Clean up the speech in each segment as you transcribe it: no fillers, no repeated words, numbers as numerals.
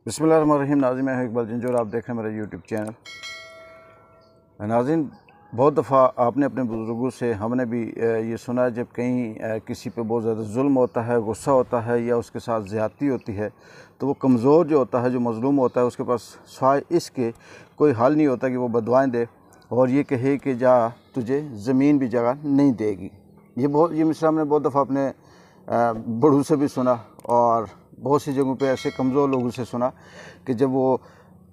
बिस्मिल्लाहिर्रहमानिर्रहीम। नाज़रीन, मैं इकबाल जंजोर, आप देख रहे हैं मेरा यूट्यूब चैनल। नाज़रीन, बहुत दफ़ा आपने अपने बुज़ुर्गों से हमने भी ये सुना है, जब कहीं किसी पे बहुत ज़्यादा जुल्म होता है, गुस्सा होता है या उसके साथ ज़्यादती होती है, तो वो कमज़ोर जो होता है, जो मज़लूम होता है, उसके पास सिवाय इसके कोई हल नहीं होता कि वो बदुआएं दे और ये कहे कि जा तुझे ज़मीन भी जगह नहीं देगी। ये मिसरा हमने बहुत दफ़ा अपने बड़ों से भी सुना और बहुत सी जगहों पे ऐसे कमज़ोर लोगों से सुना कि जब वो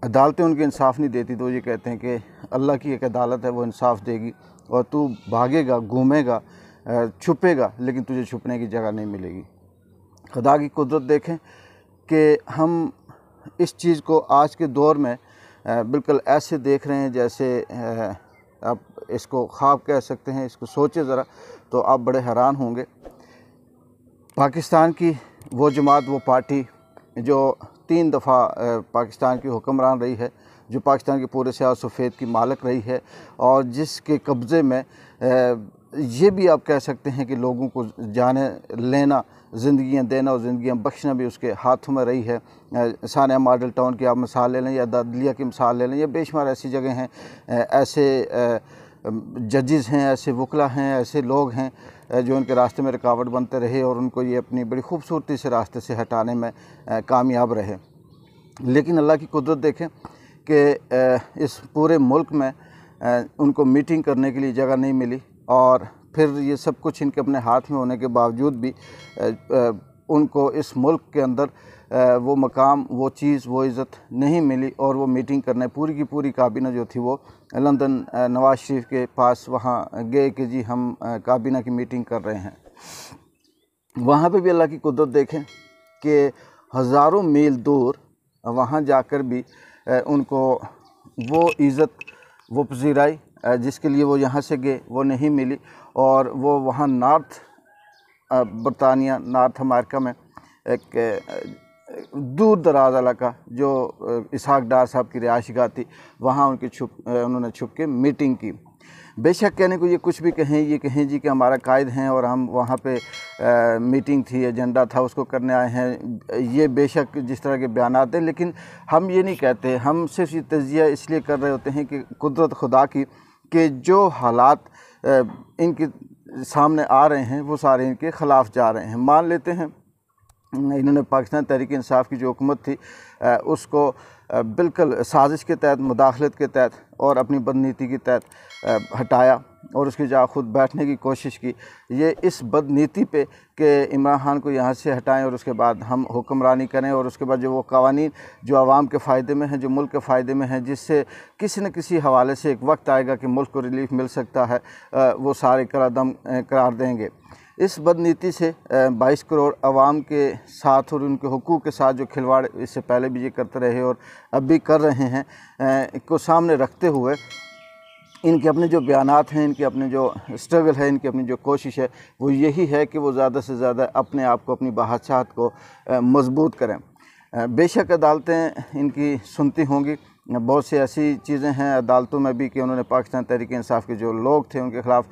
अदालतें उनके इंसाफ नहीं देती तो ये कहते हैं कि अल्लाह की एक अदालत है, वो इंसाफ देगी और तू भागेगा, घूमेगा, छुपेगा, लेकिन तुझे छुपने की जगह नहीं मिलेगी। खुदा की कुदरत देखें कि हम इस चीज़ को आज के दौर में बिल्कुल ऐसे देख रहे हैं जैसे आप इसको ख्वाब कह सकते हैं। इसको सोचे ज़रा तो आप बड़े हैरान होंगे। पाकिस्तान की वो जमात, वो पार्टी जो 3 दफ़ा पाकिस्तान की हुक्मरान रही है, जो पाकिस्तान के पूरे स्याह सफ़ेद की मालिक रही है और जिसके कब्ज़े में ये भी आप कह सकते हैं कि लोगों को जाने लेना, ज़िंदगियाँ देना और ज़िंदगियाँ बख्शना भी उसके हाथों में रही है। सानिया मॉडल टाउन की आप मिसाल ले लें या दादलिया की मिसाल ले लें, या बेशुमार ऐसी जगह हैं, ऐसे जजेस हैं, ऐसे वकला हैं, ऐसे लोग हैं जो उनके रास्ते में रुकावट बनते रहे और उनको ये अपनी बड़ी खूबसूरती से रास्ते से हटाने में कामयाब रहे। लेकिन अल्लाह की कुदरत देखें कि इस पूरे मुल्क में उनको मीटिंग करने के लिए जगह नहीं मिली और फिर ये सब कुछ इनके अपने हाथ में होने के बावजूद भी उनको इस मुल्क के अंदर वो मकाम, वो चीज़, वो इज़्ज़त नहीं मिली और वो मीटिंग करने पूरी की पूरी काबीना जो थी वो लंदन नवाज शरीफ के पास वहाँ गए कि जी हम काबीना की मीटिंग कर रहे हैं। वहाँ पे भी अल्लाह की कुदरत देखें कि हज़ारों मील दूर वहाँ जाकर भी उनको वो इज़्ज़त, वो पजीराई जिसके लिए वो यहाँ से गए वो नहीं मिली और वो वहाँ नॉर्थ बरतानिया, नॉर्थ अमेरिका में एक दूर दराज इलाका जो इसहाक डार साहब की रिहाइशगाह थी, वहाँ उन्होंने छुप के मीटिंग की। बेशक कहने को ये कुछ भी कहें, ये कहें जी कि हमारा कायद हैं और हम वहाँ पे मीटिंग थी, एजेंडा था, उसको करने आए हैं, ये बेशक जिस तरह के बयानात हैं, लेकिन हम ये नहीं कहते। हम सिर्फ ये तज़किया इसलिए कर रहे होते हैं कि कुदरत खुदा की कि जो हालात इनके सामने आ रहे हैं वो सारे इनके ख़िलाफ़ जा रहे हैं। मान लेते हैं इन्होंने पाकिस्तान तहरीक इंसाफ की जो हुकूमत थी उसको बिल्कुल साजिश के तहत, मुदाखलत के तहत और अपनी बदनीति के तहत हटाया और उसकी जगह खुद बैठने की कोशिश की। ये इस बदनीति पे कि इमरान खान को यहाँ से हटाएं और उसके बाद हम हुक्मरानी करें और उसके बाद जो वो कवानीन जो आवाम के फ़ायदे में हैं, जो मुल्क के फ़ायदे में हैं, जिससे किसी न किसी हवाले से एक वक्त आएगा कि मुल्क को रिलीफ मिल सकता है, वो सारे करारदम करार देंगे। इस बदनीति से 22 करोड़ आवाम के साथ और उनके हुकूक़ के साथ जो खिलवाड़ इससे पहले भी ये करते रहे और अब भी कर रहे हैं, को सामने रखते हुए इनके अपने जो बयानात हैं, इनके अपने जो स्ट्रगल है, इनकी अपनी जो कोशिश है, वो यही है कि वो ज़्यादा से ज़्यादा अपने आप को, अपनी बादशाहत को मजबूत करें। बेशक अदालतें इनकी सुनती होंगी, बहुत सी ऐसी चीज़ें हैं अदालतों में भी कि उन्होंने पाकिस्तान तहरीक इंसाफ के जो लोग थे उनके ख़िलाफ़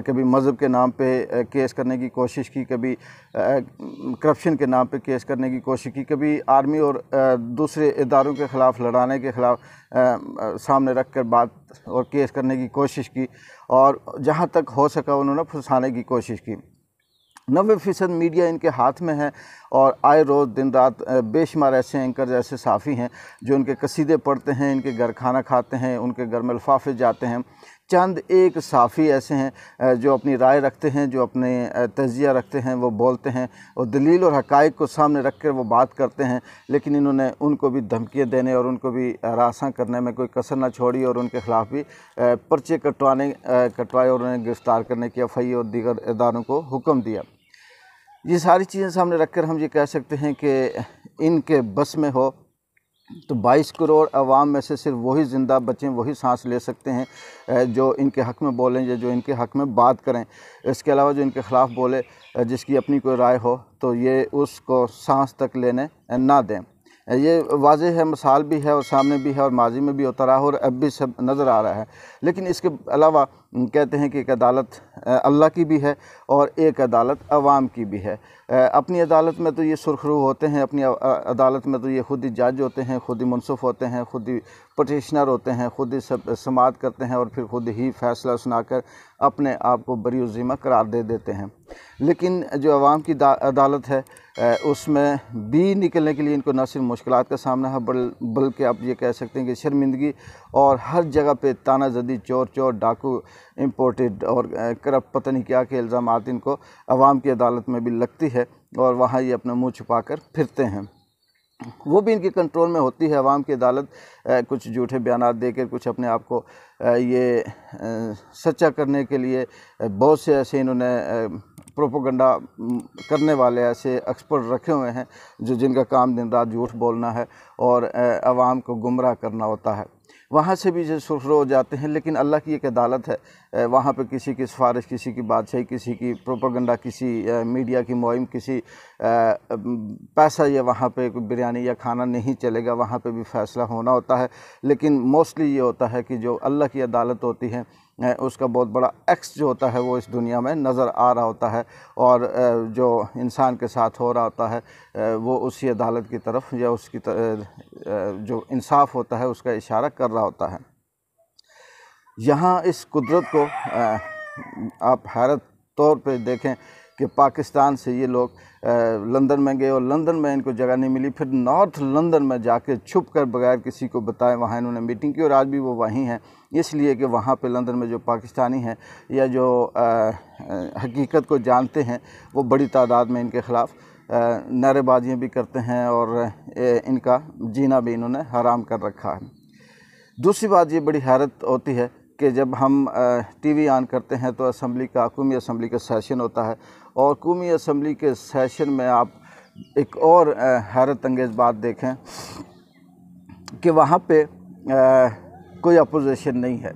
कभी मज़हब के नाम पे केस करने की कोशिश की, कभी करप्शन के नाम पे केस करने की कोशिश की, कभी आर्मी और दूसरे इदारों के ख़िलाफ़ लड़ाने के ख़िलाफ़ सामने रख कर बात और केस करने की कोशिश की और जहाँ तक हो सका उन्होंने फंसाने की कोशिश की। 90% मीडिया इनके हाथ में है और आए रोज़ दिन रात बेशुमार ऐसे एंकर, ऐसे साफ़ी हैं जो उनके कसीदे पढ़ते हैं, इनके घर खाना खाते हैं, उनके घर में लिफाफे जाते हैं। चंद एक साफ़ी ऐसे हैं जो अपनी राय रखते हैं, जो अपने तज़किया रखते हैं, वो बोलते हैं और दलील और हक़ाइक़ को सामने रख कर वो बात करते हैं। लेकिन इन्होंने उनको भी धमकियाँ देने और उनको भी हरासा करने में कोई कसर ना छोड़ी और उनके ख़िलाफ़ भी पर्चे कटवाए और उन्हें गिरफ़्तार करने की एफ़आई और दीगर इदारों को हुक्म दिया। ये सारी चीज़ें सामने रख कर हम ये कह सकते हैं कि इनके बस में हो तो 22 करोड़ आवाम में से सिर्फ वही ज़िंदा बचें, वही सांस ले सकते हैं जो इनके हक़ में बोलें या जो इनके हक़ में बात करें। इसके अलावा जो इनके ख़िलाफ़ बोले, जिसकी अपनी कोई राय हो, तो ये उसको सांस तक लेने ना दें। ये वाज़ेह है, मिसाल भी है और सामने भी है और माजी में भी होता रहा और अब भी सब नज़र आ रहा है। लेकिन इसके अलावा कहते हैं कि एक अदालत अल्लाह की भी है और एक अदालत अवाम की भी है। अपनी अदालत में तो ये सुरखरू होते हैं, अपनी अदालत में तो ये खुद ही जज होते हैं, खुद ही मुनसिफ होते हैं, खुद ही पटिशनर होते हैं, खुद ही समाअत करते हैं और फिर खुद ही फैसला सुनाकर अपने आप को बरी ज़िम्मा करार दे देते हैं। लेकिन जो अवाम की अदालत है उसमें भी निकलने के लिए इनको न सिर्फ मुश्किलात का सामना है बल्कि आप ये कह सकते हैं कि शर्मिंदगी और हर जगह पे तानाज़दी, चोर, डाकू, इम्पोर्टेड और करप्ट पता नहीं क्या के इल्ज़ामात इनको अवाम की अदालत में भी लगती है और वहाँ ये अपना मुँह छुपा कर फिरते हैं। वो भी इनके कंट्रोल में होती है। अवाम की अदालत कुछ झूठे बयानात देकर कुछ अपने आप को ये सच्चा करने के लिए बहुत से ऐसे इन्होंने प्रोपोगंडा करने वाले ऐसे एक्सपर्ट रखे हुए हैं जिनका काम दिन रात झूठ बोलना है और अवाम को गुमराह करना होता है। वहाँ से भी जो सुरखरू हो जाते हैं। लेकिन अल्लाह की एक अदालत है, वहाँ पे किसी की सिफारिश, किसी की बादशाही, किसी की प्रोपोगंडा, किसी मीडिया की मुहिम, किसी पैसा या वहाँ पे कोई बिरयानी या खाना नहीं चलेगा, वहाँ पे भी फ़ैसला होना होता है। लेकिन मोस्टली ये होता है कि जो अल्लाह की अदालत होती है उसका बहुत बड़ा एक्स जो होता है वो इस दुनिया में नज़र आ रहा होता है और जो इंसान के साथ हो रहा होता है वो उसी अदालत की तरफ या उसकी जो इंसाफ होता है उसका इशारा कर रहा होता है। यहाँ इस कुदरत को आप हैरत तौर पे देखें कि पाकिस्तान से ये लोग लंदन में गए और लंदन में इनको जगह नहीं मिली, फिर नॉर्थ लंदन में जाके छुप कर बगैर किसी को बताए वहाँ इन्होंने मीटिंग की और आज भी वो वहीं हैं, इसलिए कि वहाँ पे लंदन में जो पाकिस्तानी हैं या जो हकीकत को जानते हैं वो बड़ी तादाद में इनके ख़िलाफ़ नारेबाजियाँ भी करते हैं और इनका जीना भी इन्होंने हराम कर रखा है। दूसरी बात ये बड़ी हैरत होती है कि जब हम टीवी ऑन करते हैं तो कौमी असम्बली का सेशन होता है और कौमी असम्बली के सेशन में आप एक और हैरत अंगेज़ बात देखें कि वहाँ पे कोई अपोजिशन नहीं है।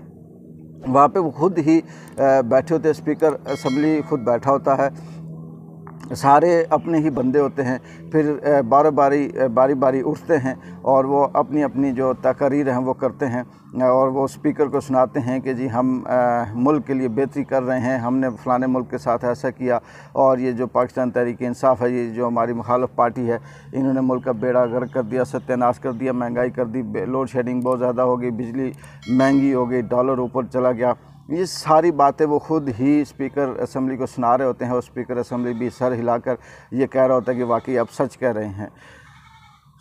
वहाँ पे वो खुद ही बैठे होते हैं, स्पीकर असम्बली खुद बैठा होता है, सारे अपने ही बंदे होते हैं, फिर बारी बारी उठते हैं और वो अपनी अपनी जो तकरीर हैं वो करते हैं और वो स्पीकर को सुनाते हैं कि जी हम मुल्क के लिए बेहतरी कर रहे हैं, हमने फ़लाने मुल्क के साथ ऐसा किया और ये जो पाकिस्तान तहरीक इंसाफ है, ये जो हमारी मुखालिफ पार्टी है, इन्होंने मुल्क का बेड़ा गर्क कर दिया, सत्यानाश कर दिया, महंगाई कर दी, लोड शेडिंग बहुत ज़्यादा हो गई, बिजली महंगी हो गई, डॉलर ऊपर चला गया। ये सारी बातें वो खुद ही स्पीकर असम्बली को सुना रहे होते हैं और स्पीकर असम्बली भी सर हिलाकर ये कह रहा होता है कि वाकई आप सच कह रहे हैं।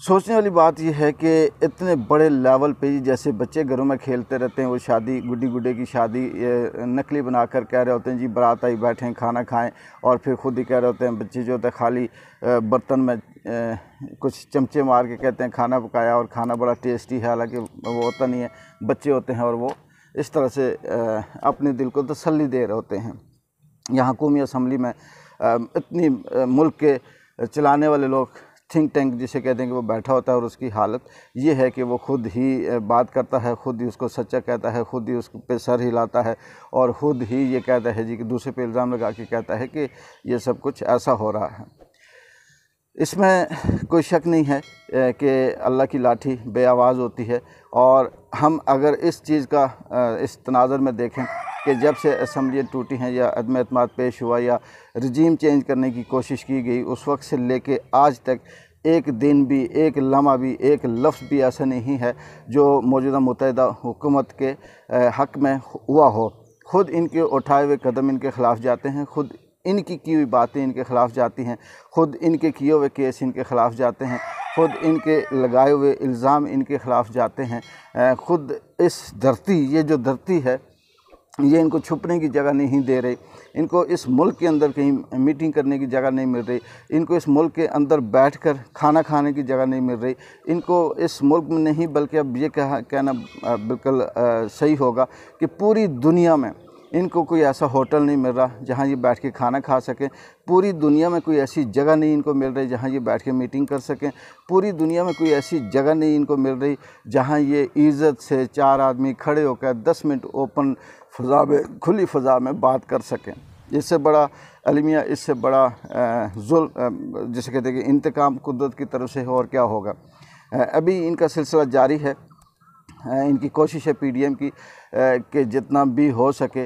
सोचने वाली बात यह है कि इतने बड़े लेवल पे जैसे बच्चे घरों में खेलते रहते हैं, वो शादी गुड्डे की शादी नकली बनाकर कह रहे होते हैं जी बारात आई, बैठें खाना खाएं और फिर खुद ही कह रहे होते हैं, बच्चे जो होते हैं खाली बर्तन में कुछ चमचे मार के कहते हैं खाना पकाया और खाना बड़ा टेस्टी है, हालांकि वो होता नहीं है, बच्चे होते हैं और वो इस तरह से अपने दिल को तसल्ली दे रहे होते हैं। यहाँ कौमी असम्बली में इतनी मुल्क के चलाने वाले लोग, थिंक टैंक जिसे कहते हैं, कि वो बैठा होता है और उसकी हालत ये है कि वो खुद ही बात करता है, खुद ही उसको सच्चा कहता है, खुद ही उस पे सर हिलाता है और ख़ुद ही ये कहता है जी कि दूसरे पे इल्ज़ाम लगा के कहता है कि ये सब कुछ ऐसा हो रहा है। इसमें कोई शक नहीं है कि अल्लाह की लाठी बे आवाज़ होती है और हम अगर इस चीज़ का इस तनाज़र में देखें कि जब से असम्बलियाँ टूटी हैं या अदम एतमाद पेश हुआ या रजीम चेंज करने की कोशिश की गई, उस वक्त से लेके आज तक एक दिन भी, एक लम्हा भी, एक लफ्ज़ भी ऐसा नहीं है जो मौजूदा मुत्तहिदा हुकूमत के हक़ में हुआ हो। ख़ुद इनके उठाए हुए कदम इनके ख़िलाफ़ जाते हैं, ख़ुद इनकी की हुई बातें इनके ख़िलाफ़ जाती हैं, ख़ुद इनके किए हुए केस इनके ख़िलाफ़ जाते हैं, ख़ुद इनके लगाए हुए इल्ज़ाम इनके ख़िलाफ़ जाते हैं। ख़ुद इस धरती, ये जो धरती है, ये इनको छुपने की जगह नहीं दे रही, इनको इस मुल्क के अंदर कहीं मीटिंग करने की जगह नहीं मिल रही, इनको इस मुल्क के अंदर बैठकर खाना खाने की जगह नहीं मिल रही, इनको इस मुल्क में नहीं बल्कि अब ये कहना बिल्कुल सही होगा कि पूरी दुनिया में इनको कोई ऐसा होटल नहीं मिल रहा जहाँ ये बैठ के खाना खा सकें, पूरी दुनिया में कोई ऐसी जगह नहीं इनको मिल रही जहाँ ये बैठ के मीटिंग कर सकें, पूरी दुनिया में कोई ऐसी जगह नहीं इनको मिल रही जहाँ ये इज़्ज़त से चार आदमी खड़े होकर 10 मिनट ओपन फ़ज़ा में, खुली फ़ज़ा में बात कर सकें। इससे बड़ा अलमिया, इससे बड़ा जुल्म जिसे कहते हैं कि इंतकाम कुदरत की तरफ से हो और क्या होगा। अभी इनका सिलसिला जारी है, इनकी कोशिश है PDM की कि जितना भी हो सके